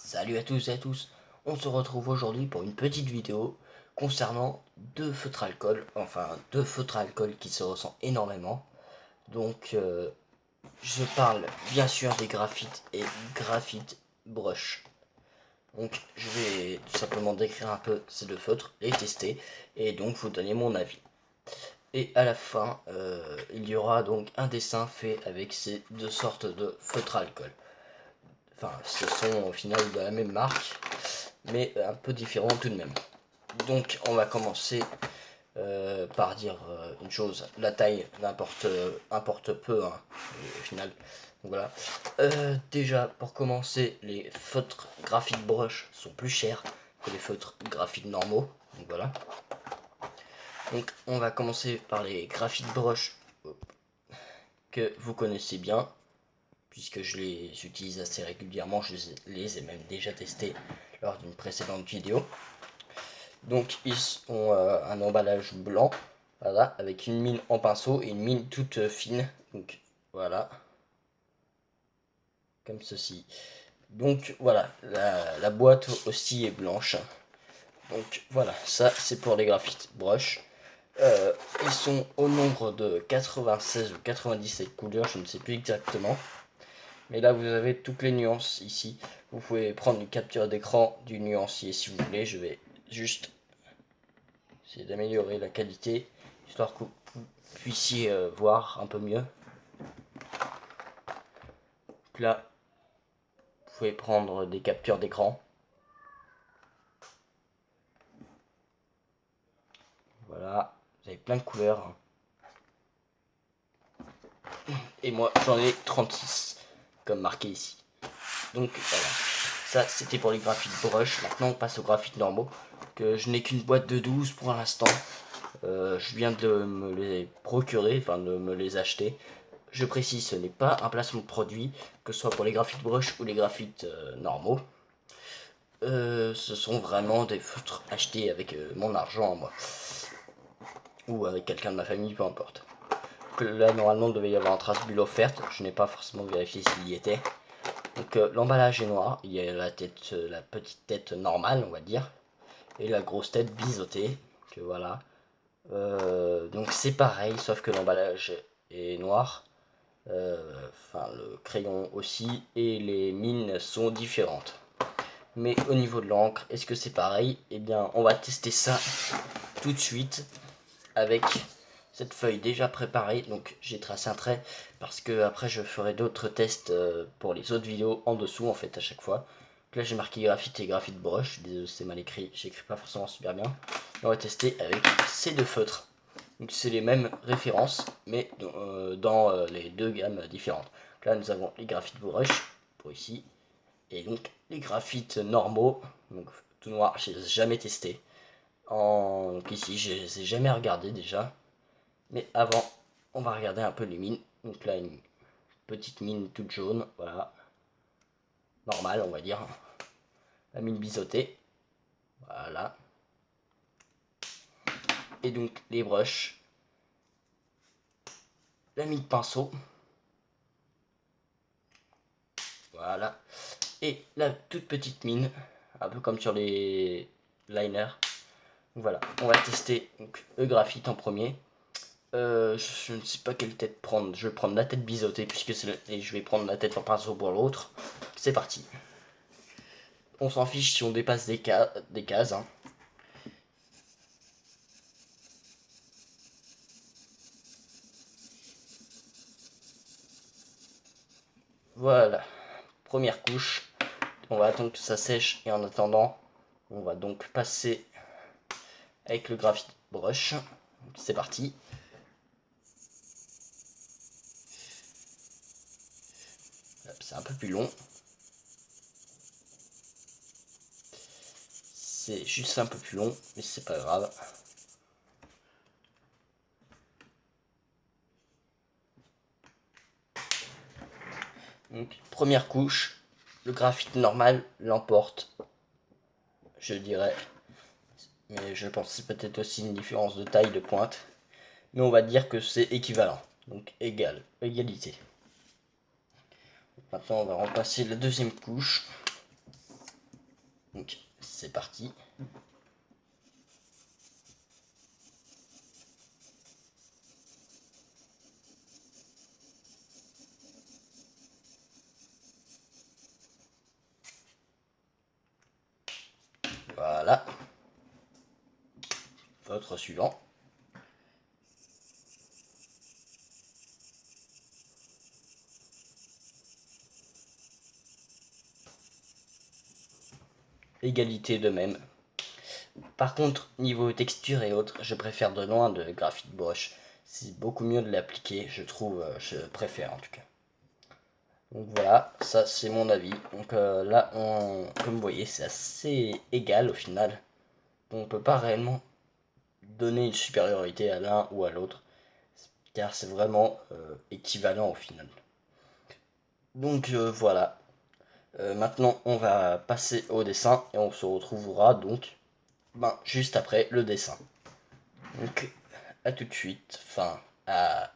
Salut à tous et à tous, on se retrouve aujourd'hui pour une petite vidéo concernant deux feutres alcool, qui se ressemblent énormément. Donc je parle bien sûr des graphites et graphite brush. Donc je vais tout simplement décrire un peu ces deux feutres, les tester et donc vous donner mon avis. Et à la fin, il y aura donc un dessin fait avec ces deux sortes de feutres alcool. Enfin, ce sont au final de la même marque, mais un peu différents tout de même. Donc, on va commencer par dire une chose. La taille importe peu, hein, au final. Donc, voilà. Déjà, pour commencer, les feutres graphite brush sont plus chers que les feutres graphite normaux. Donc, voilà. Donc, on va commencer par les graphite brush que vous connaissez bien, puisque je les utilise assez régulièrement, je les ai même déjà testés lors d'une précédente vidéo. Donc ils ont un emballage blanc, voilà, avec une mine en pinceau et une mine toute fine, donc voilà, comme ceci. Donc voilà, la boîte aussi est blanche. Donc voilà, ça c'est pour les graphites brush. Ils sont au nombre de 96 ou 97 couleurs, je ne sais plus exactement. Mais là, vous avez toutes les nuances ici. Vous pouvez prendre une capture d'écran du nuancier si vous voulez. Je vais juste essayer d'améliorer la qualité, histoire que vous puissiez voir un peu mieux. Donc là, vous pouvez prendre des captures d'écran. Voilà, vous avez plein de couleurs. Et moi, j'en ai 36, comme marqué ici. Donc voilà, ça c'était pour les graphites brush. Maintenant on passe aux graphites normaux, que je n'ai qu'une boîte de 12 pour l'instant. Je viens de me les procurer, enfin de me les acheter. Je précise, ce n'est pas un placement de produit, que ce soit pour les graphites brush ou les graphites normaux. Ce sont vraiment des feutres achetés avec mon argent à moi. Ou avec quelqu'un de ma famille, peu importe. Là normalement il devait y avoir un trace bulle offerte, je n'ai pas forcément vérifié s'il y était. Donc l'emballage est noir, il y a la tête, la petite tête normale on va dire, et la grosse tête biseautée, que voilà. Donc c'est pareil, sauf que l'emballage est noir, enfin le crayon aussi, et les mines sont différentes. Mais au niveau de l'encre, est-ce que c'est pareil? Eh bien on va tester ça tout de suite avec cette feuille déjà préparée. Donc j'ai tracé un trait parce que après je ferai d'autres tests pour les autres vidéos en dessous en fait à chaque fois. Donc là j'ai marqué graphite et graphite brush, désolé c'est mal écrit, j'écris pas forcément super bien. Et on va tester avec ces deux feutres. Donc c'est les mêmes références mais dans les deux gammes différentes. Donc là nous avons les graphites brush pour ici et donc les graphites normaux, donc tout noir, je les ai jamais testés. Donc ici je les ai jamais regardés déjà. Mais avant, on va regarder un peu les mines. Donc là, une petite mine toute jaune, voilà. Normale, on va dire. La mine biseautée. Voilà. Et donc, les brushes. La mine pinceau. Voilà. Et la toute petite mine. Un peu comme sur les liners. Voilà. On va tester donc, le graphite en premier. Je ne sais pas quelle tête prendre. Je vais prendre la tête biseautée puisque c'est et je vais prendre la tête en pinceau pour l'autre. C'est parti. On s'en fiche si on dépasse des cases. Hein. Voilà, première couche. On va attendre que ça sèche et en attendant, on va donc passer avec le graphite brush. C'est parti. C'est un peu plus long. C'est juste un peu plus long, mais c'est pas grave. Donc, première couche, le graphite normal l'emporte, je dirais. Mais je pense que c'est peut-être aussi une différence de taille de pointe. Mais on va dire que c'est équivalent. Donc égal, égalité. Maintenant on va repasser la deuxième couche. Donc c'est parti. Voilà. Votre suivant. Égalité de même. Par contre, niveau texture et autres, je préfère de loin de Graphite Brush. C'est beaucoup mieux de l'appliquer, je trouve, je préfère en tout cas. Donc voilà, ça c'est mon avis. Donc là, comme vous voyez, c'est assez égal au final. Donc on peut pas réellement donner une supériorité à l'un ou à l'autre, car c'est vraiment équivalent au final. Donc voilà. Maintenant, on va passer au dessin et on se retrouvera donc juste après le dessin. Donc, à tout de suite, enfin,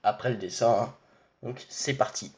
après le dessin, hein. Donc, c'est parti.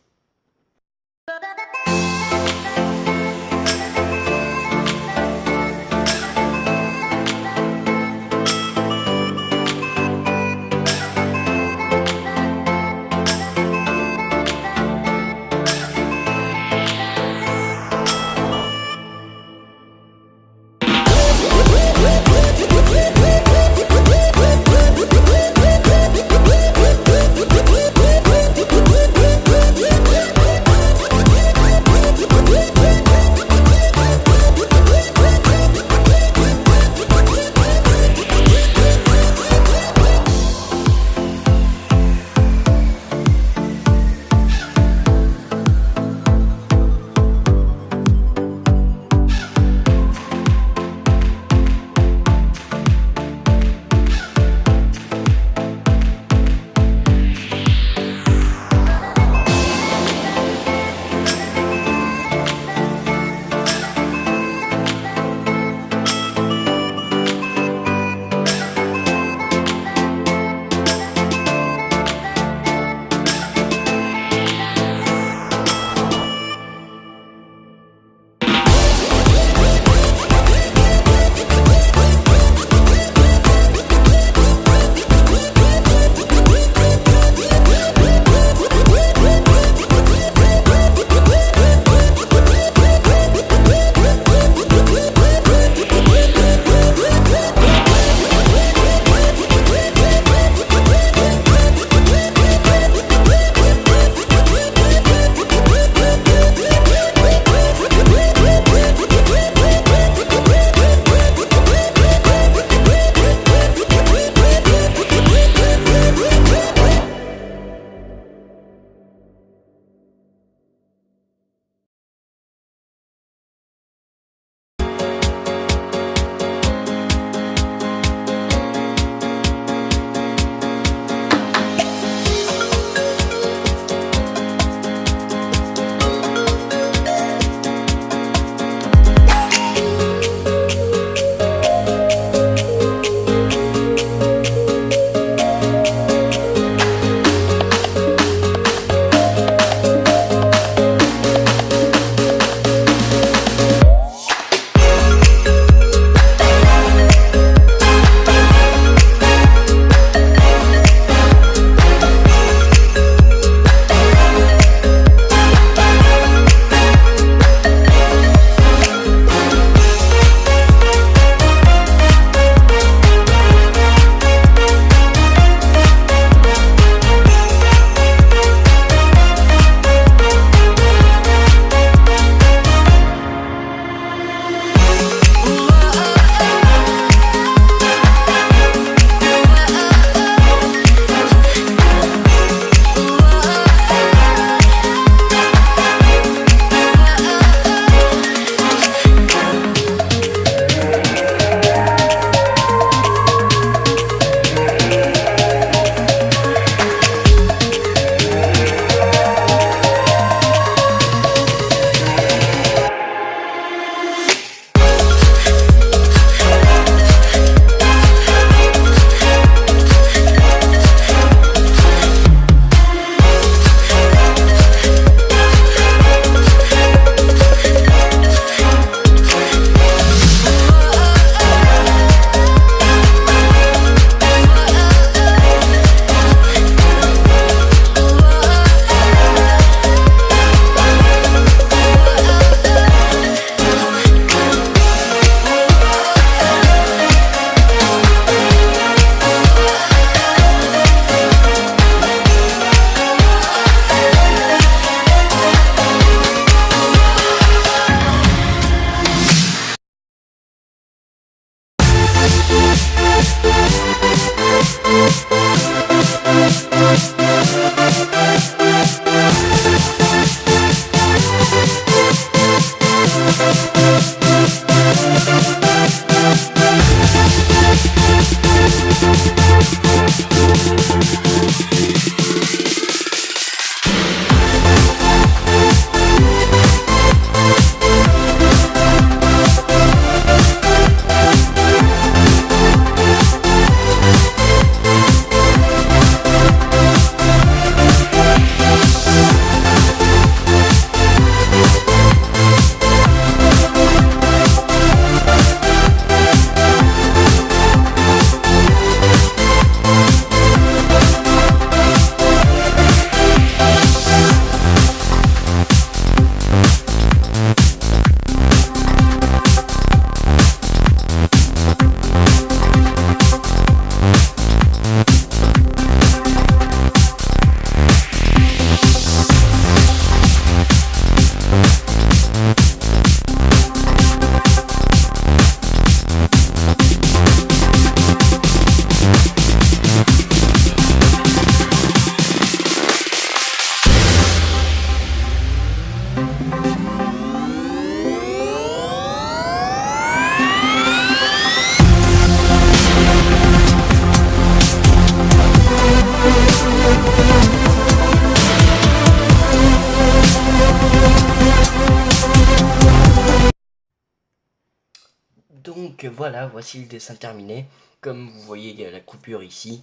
Donc voilà, voici le dessin terminé. Comme vous voyez, il y a la coupure ici.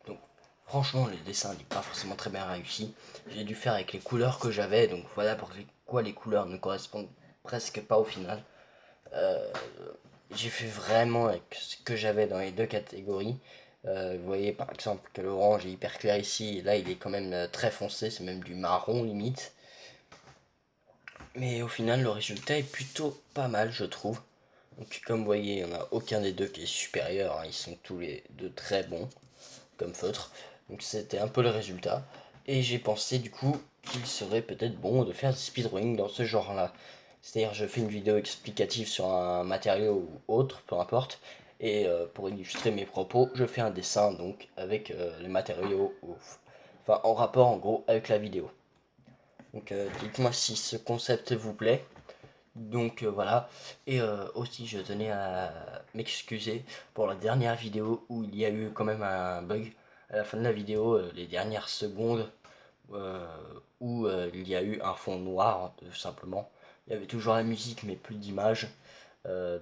Donc franchement, le dessin n'est pas forcément très bien réussi. J'ai dû faire avec les couleurs que j'avais. Donc voilà pourquoi les couleurs ne correspondent presque pas au final. J'ai fait vraiment avec ce que j'avais dans les deux catégories. Vous voyez par exemple que l'orange est hyper clair ici. Et là, il est quand même très foncé. C'est même du marron limite. Mais au final, le résultat est plutôt pas mal, je trouve. Donc comme vous voyez, il n'y en a aucun des deux qui est supérieur, hein. Ils sont tous les deux très bons, comme feutre. Donc c'était un peu le résultat. Et j'ai pensé du coup qu'il serait peut-être bon de faire du speedrunning dans ce genre-là. C'est-à-dire je fais une vidéo explicative sur un matériau ou autre, peu importe. Et pour illustrer mes propos, je fais un dessin donc avec les matériaux, enfin en rapport en gros avec la vidéo. Donc dites-moi si ce concept vous plaît. Donc voilà, et aussi je tenais à m'excuser pour la dernière vidéo où il y a eu quand même un bug à la fin de la vidéo, les dernières secondes où il y a eu un fond noir tout simplement. Il y avait toujours la musique mais plus d'image,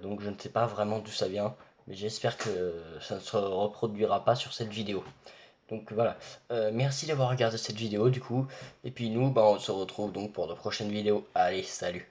donc je ne sais pas vraiment d'où ça vient, mais j'espère que ça ne se reproduira pas sur cette vidéo. Donc voilà, merci d'avoir regardé cette vidéo du coup, et puis nous on se retrouve donc pour de prochaines vidéos. Allez, salut!